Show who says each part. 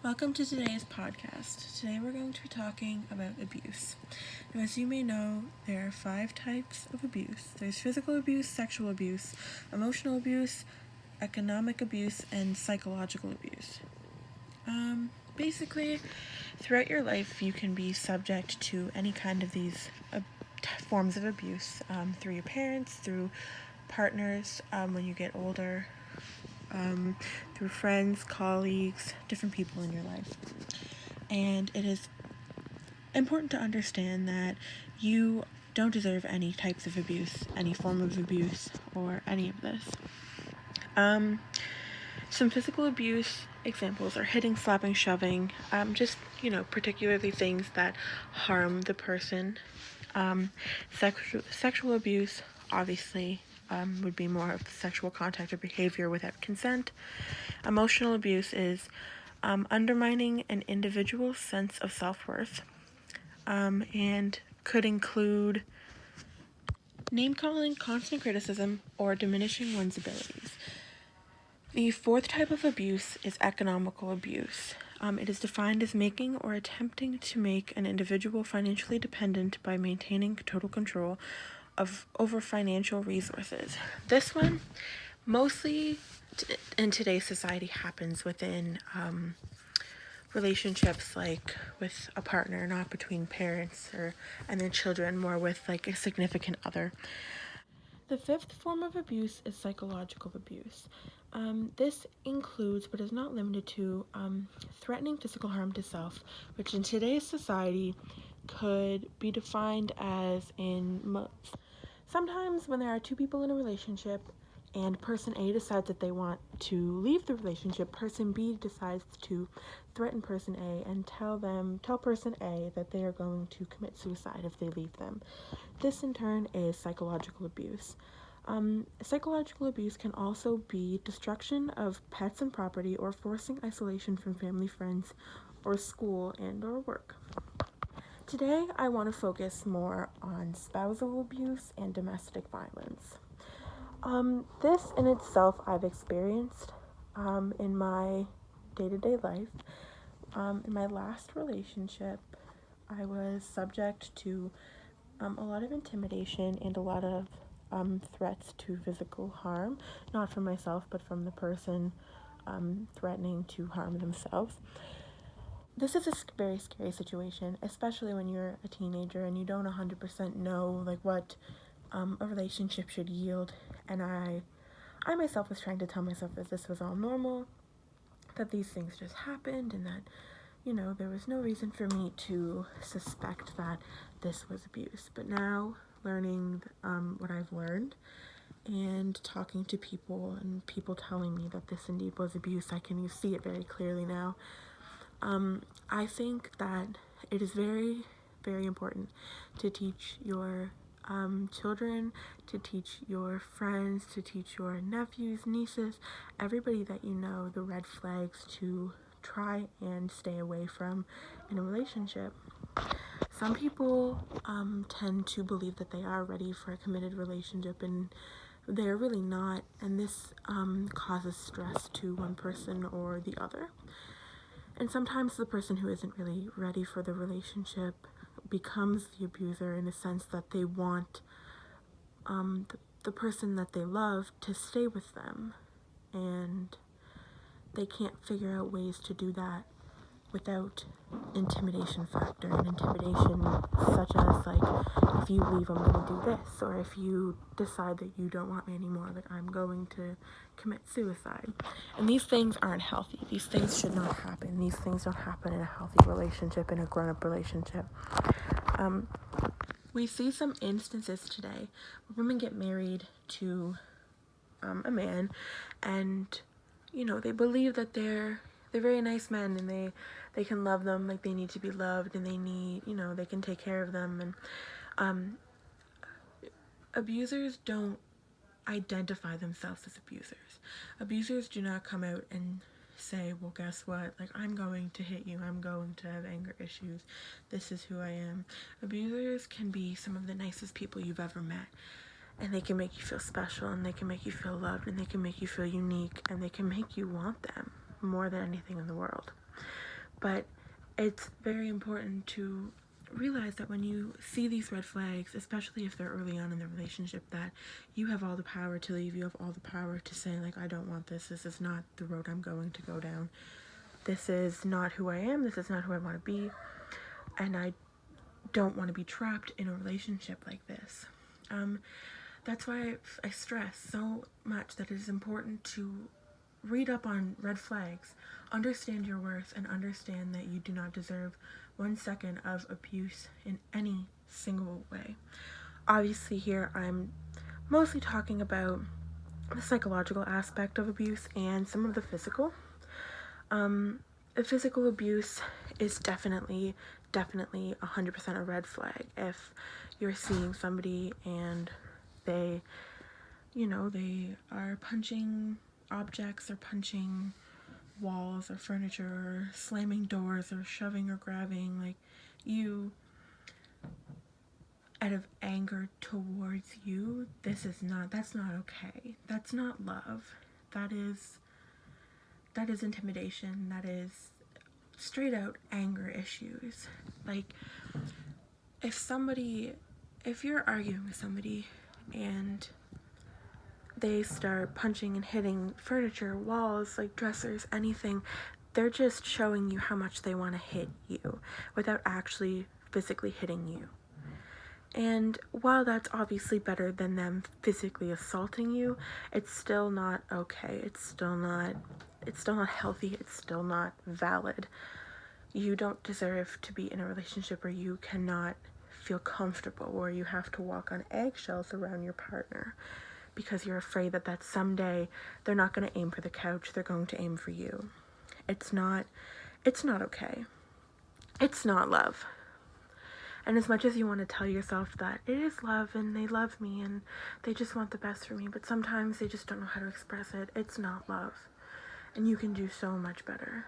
Speaker 1: Welcome to today's podcast. Today we're going to be talking about abuse. Now, as you may know, there are 5 types of abuse. There's physical abuse, sexual abuse, emotional abuse, economic abuse, and psychological abuse. Basically, throughout your life, you can be subject to any kind of these forms of abuse through your parents, through partners when you get older, through friends, colleagues, different people in your life. And it is important to understand that you don't deserve any types of abuse, any form of abuse, or any of this. Some physical abuse examples are hitting, slapping, shoving, particularly things that harm the person. Sexual abuse, obviously, would be more of sexual contact or behavior without consent. Emotional abuse is undermining an individual's sense of self-worth, and could include name-calling, constant criticism, or diminishing one's abilities. The 4th type of abuse is economical abuse. It is defined as making or attempting to make an individual financially dependent by maintaining total control over financial resources. This one mostly in today's society happens within relationships, like with a partner, not between parents and their children, more with like a significant other. The 5th form of abuse is psychological abuse. This includes, but is not limited to, threatening physical harm to self, which in today's society could be defined as sometimes when there are 2 people in a relationship and person A decides that they want to leave the relationship, person B decides to threaten person A and tell person A that they are going to commit suicide if they leave them. This in turn is psychological abuse. Psychological abuse can also be destruction of pets and property, or forcing isolation from family, friends, or school and or work. Today, I want to focus more on spousal abuse and domestic violence. This in itself I've experienced in my day-to-day life. In my last relationship, I was subject to a lot of intimidation and a lot of threats to physical harm, not from myself, but from the person threatening to harm themselves. This is a very scary situation, especially when you're a teenager and you don't 100% know like what a relationship should yield. And I myself was trying to tell myself that this was all normal, that these things just happened, and that, there was no reason for me to suspect that this was abuse. But now, learning what I've learned and talking to people and people telling me that this indeed was abuse, I can see it very clearly now. I think that it is very, very important to teach your children, to teach your friends, to teach your nephews, nieces, everybody that you know, the red flags to try and stay away from in a relationship. Some people tend to believe that they are ready for a committed relationship, and they're really not, and this causes stress to one person or the other. And sometimes the person who isn't really ready for the relationship becomes the abuser, in the sense that they want the person that they love to stay with them, and they can't figure out ways to do that without intimidation factor, and intimidation such as like, if you leave, I'm going to do this, or if you decide that you don't want me anymore, like I'm going to commit suicide. And these things aren't healthy. These things should not happen. These things don't happen in a healthy relationship, in a grown-up relationship. We see some instances today where women get married to a man, and they believe that they're very nice men, and they can love them like they need to be loved, and they need, they can take care of them. And abusers don't identify themselves as abusers. Abusers do not come out and say, well, guess what, like, I'm going to hit you, I'm going to have anger issues, this is who I am. Abusers can be some of the nicest people you've ever met, and they can make you feel special, and they can make you feel loved, and they can make you feel unique, and they can make you want them more than anything in the world. But it's very important to realize that when you see these red flags, especially if they're early on in the relationship, that you have all the power to leave. You have all the power to say, like, I don't want this. This is not the road I'm going to go down. This is not who I am. This is not who I want to be. And I don't want to be trapped in a relationship like this. That's why I stress so much that it is important to read up on red flags, understand your worth, and understand that you do not deserve 1 second of abuse in any single way. Obviously, here I'm mostly talking about the psychological aspect of abuse and some of the physical. The physical abuse is definitely 100% a red flag. If you're seeing somebody and they are punching objects or punching walls or furniture or slamming doors or shoving or grabbing, like, you, out of anger towards you, that's not okay. That's not love. That is intimidation. That is straight out anger issues. Like, if you're arguing with somebody and they start punching and hitting furniture, walls, like dressers, anything, they're just showing you how much they want to hit you without actually physically hitting you. And while that's obviously better than them physically assaulting you, it's still not okay. It's still not healthy. It's still not valid. You don't deserve to be in a relationship where you cannot feel comfortable, where you have to walk on eggshells around your partner because you're afraid that someday they're not going to aim for the couch, they're going to aim for you. It's not okay. It's not love. And as much as you want to tell yourself that it is love and they love me and they just want the best for me, but sometimes they just don't know how to express it, it's not love. And you can do so much better.